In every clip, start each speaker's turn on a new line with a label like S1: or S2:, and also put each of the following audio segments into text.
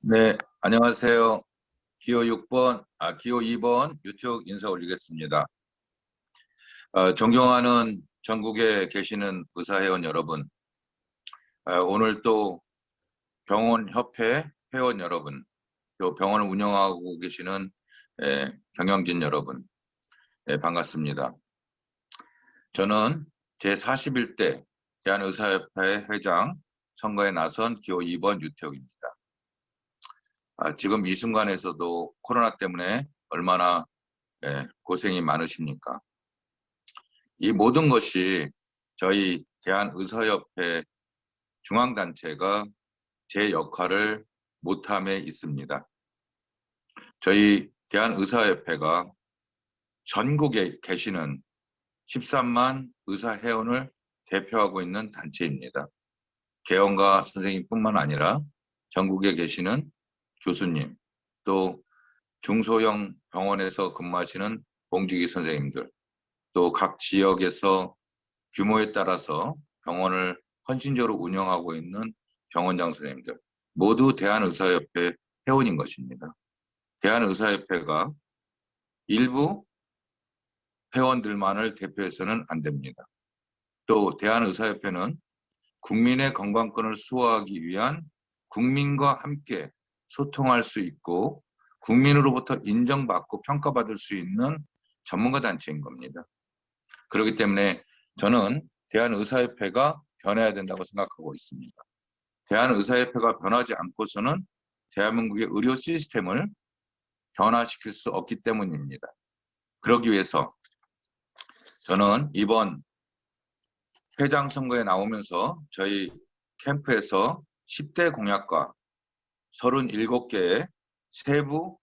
S1: 네, 안녕하세요. 기호 2번 유튜브 인사 올리겠습니다. 존경하는 전국에 계시는 의사회원 여러분, 오늘 또 병원협회 회원 여러분, 또 병원을 운영하고 계시는 경영진 여러분, 반갑습니다. 저는 제41대 대한의사협회 회장 선거에 나선 기호 2번 유태욱입니다. 지금 이 순간에서도 코로나 때문에 얼마나 고생이 많으십니까? 이 모든 것이 저희 대한의사협회 중앙단체가 제 역할을 못함에 있습니다. 저희 대한의사협회가 전국에 계시는 13만 의사회원을 대표하고 있는 단체입니다. 개원과 선생님뿐만 아니라 전국에 계시는 교수님, 또 중소형 병원에서 근무하시는 공직위 선생님들, 또 각 지역에서 규모에 따라서 병원을 헌신적으로 운영하고 있는 병원장 선생님들, 모두 대한의사협회 회원인 것입니다. 대한의사협회가 일부 회원들만을 대표해서는 안 됩니다. 또 대한의사협회는 국민의 건강권을 수호하기 위한 국민과 함께 소통할 수 있고 국민으로부터 인정받고 평가받을 수 있는 전문가 단체인 겁니다. 그렇기 때문에 저는 대한의사협회가 변해야 된다고 생각하고 있습니다. 대한의사협회가 변하지 않고서는 대한민국의 의료 시스템을 변화시킬 수 없기 때문입니다. 그러기 위해서 저는 이번 회장 선거에 나오면서 저희 캠프에서 10대 공약과 37개의 세부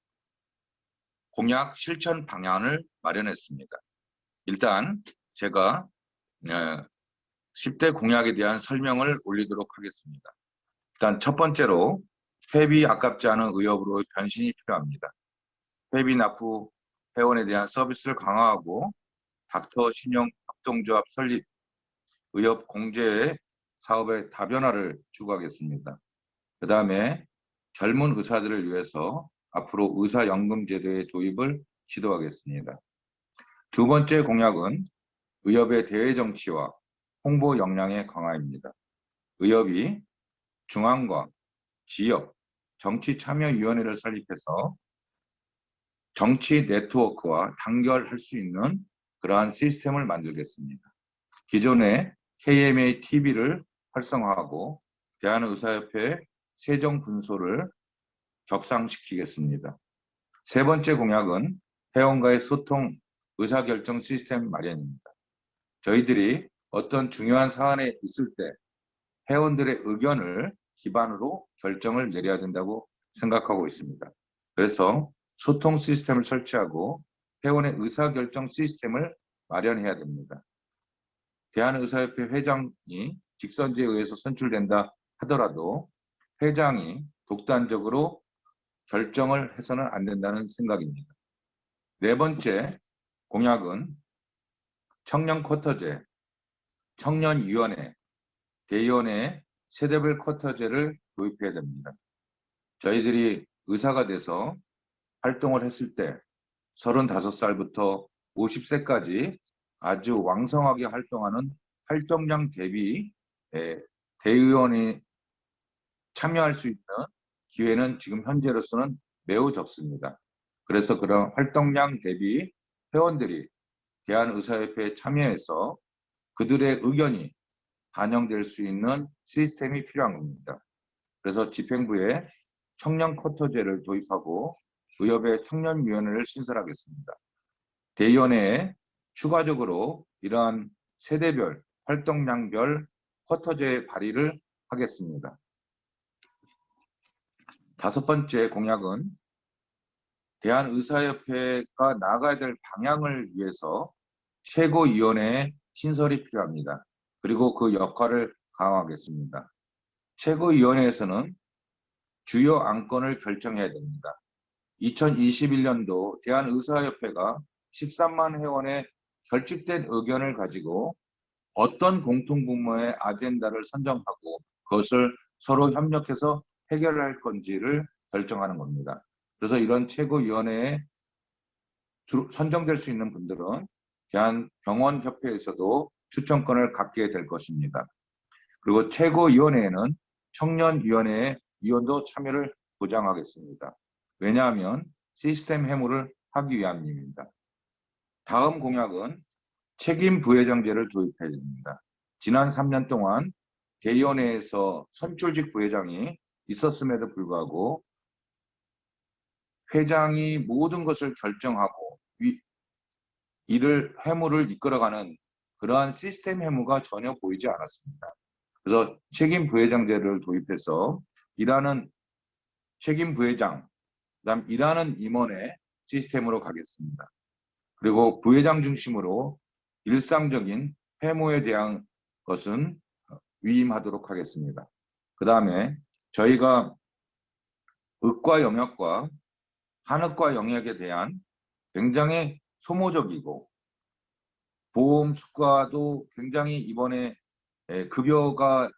S1: 공약 실천 방안을 마련했습니다. 일단 제가 10대 공약에 대한 설명을 올리도록 하겠습니다. 일단 첫 번째로 회비 아깝지 않은 의협으로 변신이 필요합니다. 회비 납부 회원에 대한 서비스를 강화하고 닥터 신용 협동조합 설립, 의협 공제 사업의 다변화를 추구하겠습니다. 그 다음에 젊은 의사들을 위해서 앞으로 의사연금 제도의 도입을 시도하겠습니다. 두 번째 공약은 의협의 대외 정치와 홍보 역량의 강화입니다. 의협이 중앙과 지역 정치참여위원회를 설립해서 정치 네트워크와 단결할 수 있는 그러한 시스템을 만들겠습니다. 기존의 KMA TV를 활성화하고 대한의사협회 세정분소를 격상시키겠습니다. 세 번째 공약은 회원과의 소통, 의사결정 시스템 마련입니다. 저희들이 어떤 중요한 사안에 있을 때 회원들의 의견을 기반으로 결정을 내려야 된다고 생각하고 있습니다. 그래서 소통 시스템을 설치하고 회원의 의사결정 시스템을 마련해야 됩니다. 대한의사협회 회장이 직선제에 의해서 선출된다 하더라도 회장이 독단적으로 결정을 해서는 안 된다는 생각입니다. 네 번째 공약은 청년 쿼터제, 청년위원회, 대의원회 세대별 쿼터제를 도입해야 됩니다. 저희들이 의사가 돼서 활동을 했을 때 35살부터 50세까지 아주 왕성하게 활동하는 활동량 대비 대의원이 참여할 수 있는 기회는 지금 현재로서는 매우 적습니다. 그래서 그런 활동량 대비 회원들이 대한의사협회에 참여해서 그들의 의견이 반영될 수 있는 시스템이 필요한 겁니다. 그래서 집행부에 청년 쿼터제를 도입하고 의협의 청년위원회를 신설하겠습니다. 대의원회에 추가적으로 이러한 세대별, 활동량별 쿼터제 발의를 하겠습니다. 다섯 번째 공약은 대한의사협회가 나가야 될 방향을 위해서 최고위원회의 신설이 필요합니다. 그리고 그 역할을 강화하겠습니다. 최고위원회에서는 주요 안건을 결정해야 됩니다. 2021년도 대한의사협회가 13만 회원의 결집된 의견을 가지고 어떤 공통분모의 아젠다를 선정하고 그것을 서로 협력해서 해결할 건지를 결정하는 겁니다. 그래서 이런 최고위원회에 선정될 수 있는 분들은 대한병원협회에서도 추천권을 갖게 될 것입니다. 그리고 최고위원회에는 청년위원회의 위원도 참여를 보장하겠습니다. 왜냐하면 시스템 해물을 하기 위함입니다. 다음 공약은 책임 부회장제를 도입해야 됩니다. 지난 3년 동안 대의원회에서 선출직 부회장이 있었음에도 불구하고 회장이 모든 것을 결정하고 해무를 이끌어가는 그러한 시스템 해무가 전혀 보이지 않았습니다. 그래서 책임 부회장제를 도입해서 일하는 책임 부회장, 그다음 일하는 임원의 시스템으로 가겠습니다. 그리고 부회장 중심으로 일상적인 해무에 대한 것은 위임하도록 하겠습니다. 그 다음에 저희가 의과 영역과 한의과 영역에 대한 굉장히 소모적이고 보험 수가도 굉장히 이번에 급여가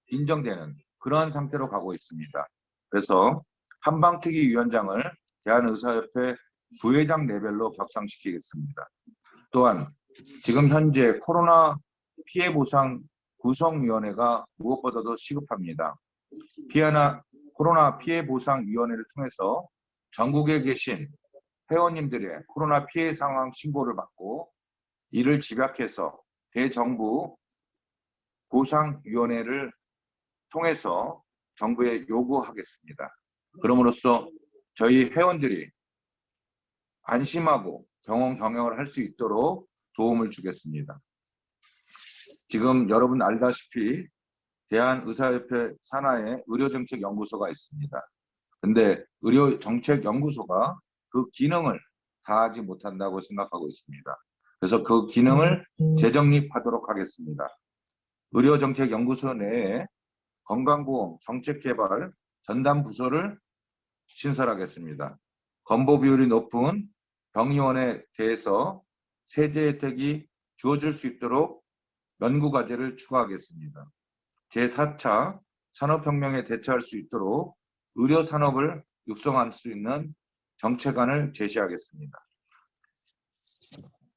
S1: 인정되는 그러한 상태로 가고 있습니다. 그래서 한방특위위원장을 대한의사협회 부회장 레벨로 격상시키겠습니다. 또한 지금 현재 코로나 피해보상 구성위원회가 무엇보다도 시급합니다. 코로나 피해보상위원회를 통해서 전국에 계신 회원님들의 코로나 피해 상황 신고를 받고 이를 집약해서 대정부 보상위원회를 통해서 정부에 요구하겠습니다. 그럼으로써 저희 회원들이 안심하고 병원 경영을 할 수 있도록 도움을 주겠습니다. 지금 여러분 알다시피 대한의사협회 산하에 의료정책연구소가 있습니다. 근데 의료정책연구소가 그 기능을 다하지 못한다고 생각하고 있습니다. 그래서 그 기능을 재정립하도록 하겠습니다. 의료정책연구소 내에 건강보험 정책개발 전담부서를 신설하겠습니다. 건보 비율이 높은 병의원에 대해서 세제 혜택이 주어질 수 있도록 연구과제를 추가하겠습니다. 제4차 산업혁명에 대처할 수 있도록 의료산업을 육성할 수 있는 정책안을 제시하겠습니다.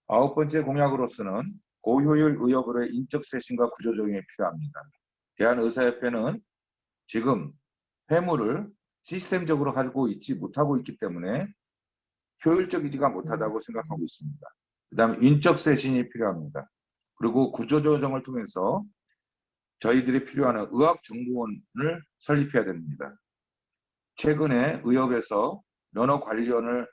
S1: 9번째 공약으로서는 고효율 의협으로의 인적 쇄신과 구조조정이 필요합니다. 대한의사협회는 지금 회무를 시스템적으로 가지고 있지 못하고 있기 때문에 효율적이지가 못하다고 생각하고 있습니다. 그 다음에 인적 쇄신이 필요합니다. 그리고 구조조정을 통해서 저희들이 필요한 의학정보원을 설립해야 됩니다. 최근에 의협에서 면허관리원을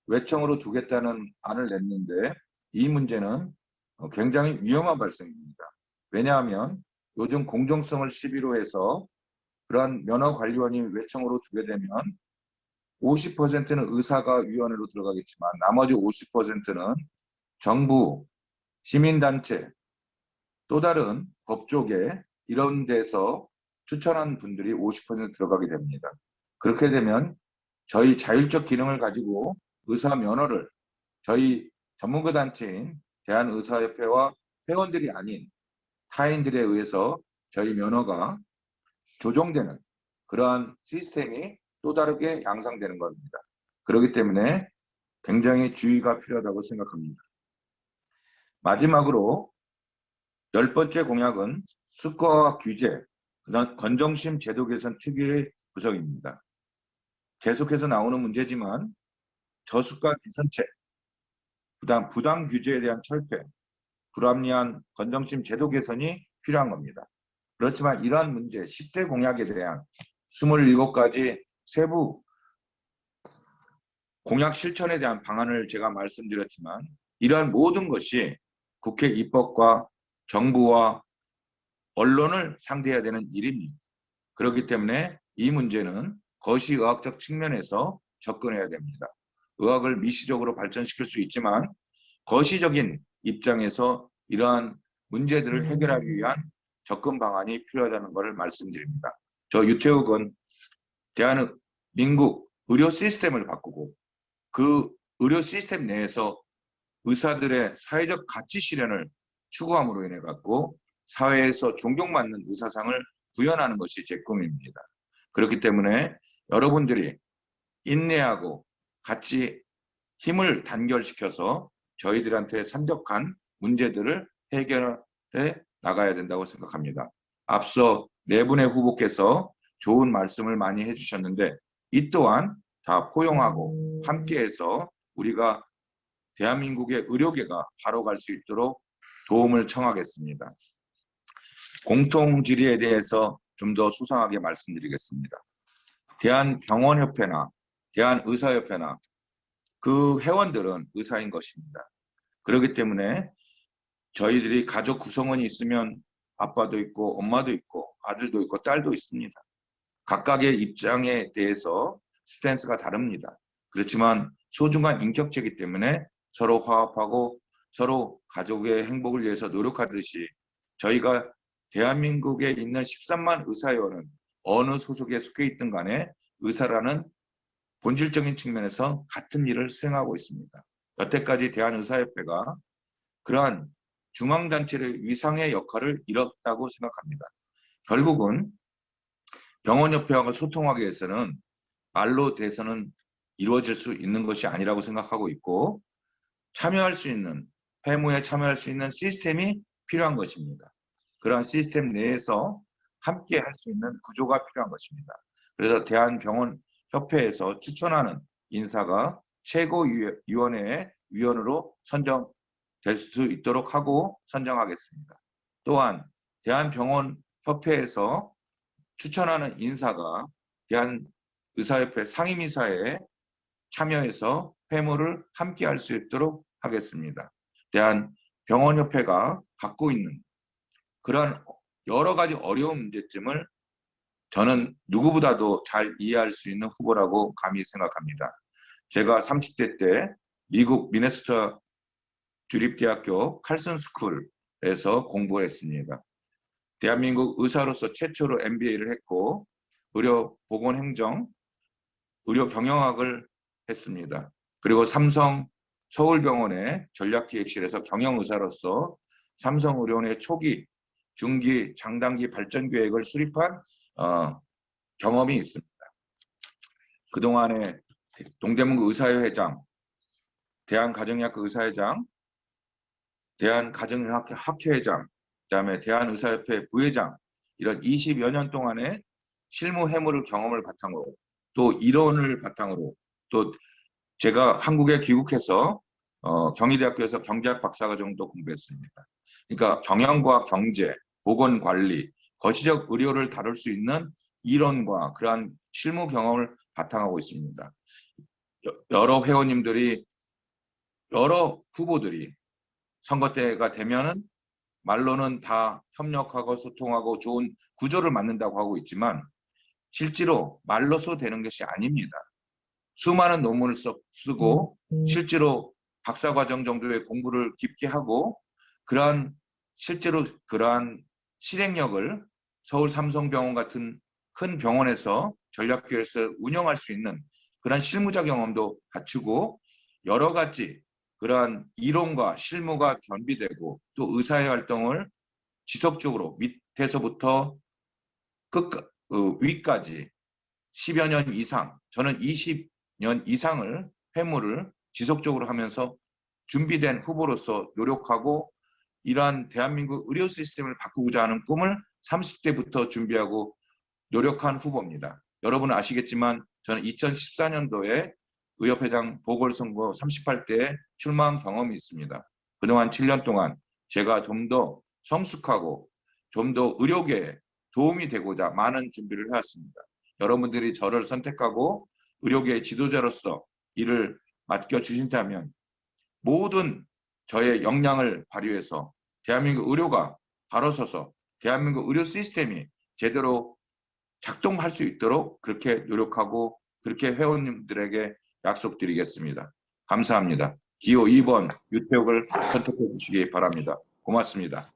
S1: 외청으로 두겠다는 안을 냈는데 이 문제는 굉장히 위험한 발생입니다. 왜냐하면 요즘 공정성을 시비로 해서 그러한 면허관리원이 외청으로 두게 되면 50%는 의사가 위원회로 들어가겠지만 나머지 50%는 정부, 시민단체, 또 다른 법조계 이런 데서 추천한 분들이 50% 들어가게 됩니다. 그렇게 되면 저희 자율적 기능을 가지고 의사 면허를 저희 전문가 단체인 대한의사협회와 회원들이 아닌 타인들에 의해서 저희 면허가 조정되는 그러한 시스템이 또 다르게 양상되는 겁니다. 그렇기 때문에 굉장히 주의가 필요하다고 생각합니다. 마지막으로 10번째 공약은 수가와 규제, 그다음 건정심 제도 개선 특유의 구성입니다. 계속해서 나오는 문제지만 저수가 개선책, 그다음 부당 규제에 대한 철폐, 불합리한 건정심 제도 개선이 필요한 겁니다. 그렇지만 이러한 문제, 10대 공약에 대한 27가지 세부 공약 실천에 대한 방안을 제가 말씀드렸지만 이러한 모든 것이 국회 입법과 정부와 언론을 상대해야 되는 일입니다. 그렇기 때문에 이 문제는 거시의학적 측면에서 접근해야 됩니다. 의학을 미시적으로 발전시킬 수 있지만 거시적인 입장에서 이러한 문제들을 해결하기 위한 접근 방안이 필요하다는 것을 말씀드립니다. 저 유태욱은 대한민국 의료 시스템을 바꾸고 그 의료 시스템 내에서 의사들의 사회적 가치 실현을 추구함으로 인해 갖고 사회에서 존경받는 의사상을 구현하는 것이 제 꿈입니다. 그렇기 때문에 여러분들이 인내하고 같이 힘을 단결시켜서 저희들한테 산적한 문제들을 해결해 나가야 된다고 생각합니다. 앞서 네 분의 후보께서 좋은 말씀을 많이 해주셨는데 이 또한 다 포용하고 함께해서 우리가 대한민국의 의료계가 바로 갈 수 있도록 도움을 청하겠습니다. 공통질의에 대해서 좀 더 소상하게 말씀드리겠습니다. 대한병원협회나 대한의사협회나 그 회원들은 의사인 것입니다. 그렇기 때문에 저희들이 가족 구성원이 있으면 아빠도 있고 엄마도 있고 아들도 있고 딸도 있습니다. 각각의 입장에 대해서 스탠스가 다릅니다. 그렇지만 소중한 인격체이기 때문에 서로 화합하고 서로 가족의 행복을 위해서 노력하듯이 저희가 대한민국에 있는 13만 의사회원은 어느 소속에 속해 있든 간에 의사라는 본질적인 측면에서 같은 일을 수행하고 있습니다. 여태까지 대한의사협회가 그러한 중앙단체의 위상의 역할을 잃었다고 생각합니다. 결국은 병원협회와 소통하기 위해서는 말로 돼서는 이루어질 수 있는 것이 아니라고 생각하고 있고 참여할 수 있는, 회무에 참여할 수 있는 시스템이 필요한 것입니다. 그러한 시스템 내에서 함께 할 수 있는 구조가 필요한 것입니다. 그래서 대한병원협회에서 추천하는 인사가 최고위원회의 위원으로 선정될 수 있도록 하고 선정하겠습니다. 또한 대한병원협회에서 추천하는 인사가 대한의사협회 상임이사에 참여해서 회무를 함께 할 수 있도록 하겠습니다. 대한병원협회가 갖고 있는 그러한 여러 가지 어려운 문제점을 저는 누구보다도 잘 이해할 수 있는 후보라고 감히 생각합니다. 제가 30대 때 미국 미네소타 주립대학교 칼슨 스쿨에서 공부를 했습니다. 대한민국 의사로서 최초로 MBA를 했고 의료보건행정, 의료경영학을 했습니다. 그리고 삼성 서울병원의 전략기획실에서 경영의사로서 삼성의료원의 초기, 중기, 장단기 발전 계획을 수립한 경험이 있습니다. 그동안에 동대문구 의사회 회장, 대한가정의학과 의사회장, 대한가정의학회 회장, 그다음에 대한의사협회 부회장 이런 20여 년 동안의 실무 해무를 경험을 바탕으로 또 이론을 바탕으로 또 제가 한국에 귀국해서 경희대학교에서 경제학 박사과정도 공부했습니다. 그러니까 경영과 경제, 보건관리, 거시적 의료를 다룰 수 있는 이론과 그러한 실무 경험을 바탕하고 있습니다. 여러 회원님들이 여러 후보들이 선거 때가 되면은 말로는 다 협력하고 소통하고 좋은 구조를 만든다고 하고 있지만 실제로 말로써 되는 것이 아닙니다. 수많은 논문을 쓰고 실제로 박사과정 정도의 공부를 깊게 하고 실제로 그러한 실행력을 서울 삼성병원 같은 큰 병원에서 전략기획에서 운영할 수 있는 그러한 실무자 경험도 갖추고 여러 가지 그러한 이론과 실무가 겸비되고 또 의사의 활동을 지속적으로 밑에서부터 위까지 10여 년 이상, 저는 20년 이상을 회무를 지속적으로 하면서 준비된 후보로서 노력하고 이러한 대한민국 의료 시스템을 바꾸고자 하는 꿈을 30대부터 준비하고 노력한 후보입니다. 여러분은 아시겠지만 저는 2014년도에 의협회장 보궐선거 38대에 출마한 경험이 있습니다. 그동안 7년 동안 제가 좀 더 성숙하고 좀 더 의료계에 도움이 되고자 많은 준비를 해왔습니다. 여러분들이 저를 선택하고 의료계의 지도자로서 일을 맡겨주신다면 모든 저의 역량을 발휘해서 대한민국 의료가 바로 서서 대한민국 의료 시스템이 제대로 작동할 수 있도록 그렇게 노력하고 그렇게 회원님들에게 약속드리겠습니다. 감사합니다. 기호 2번 유태옥을 선택해 주시기 바랍니다. 고맙습니다.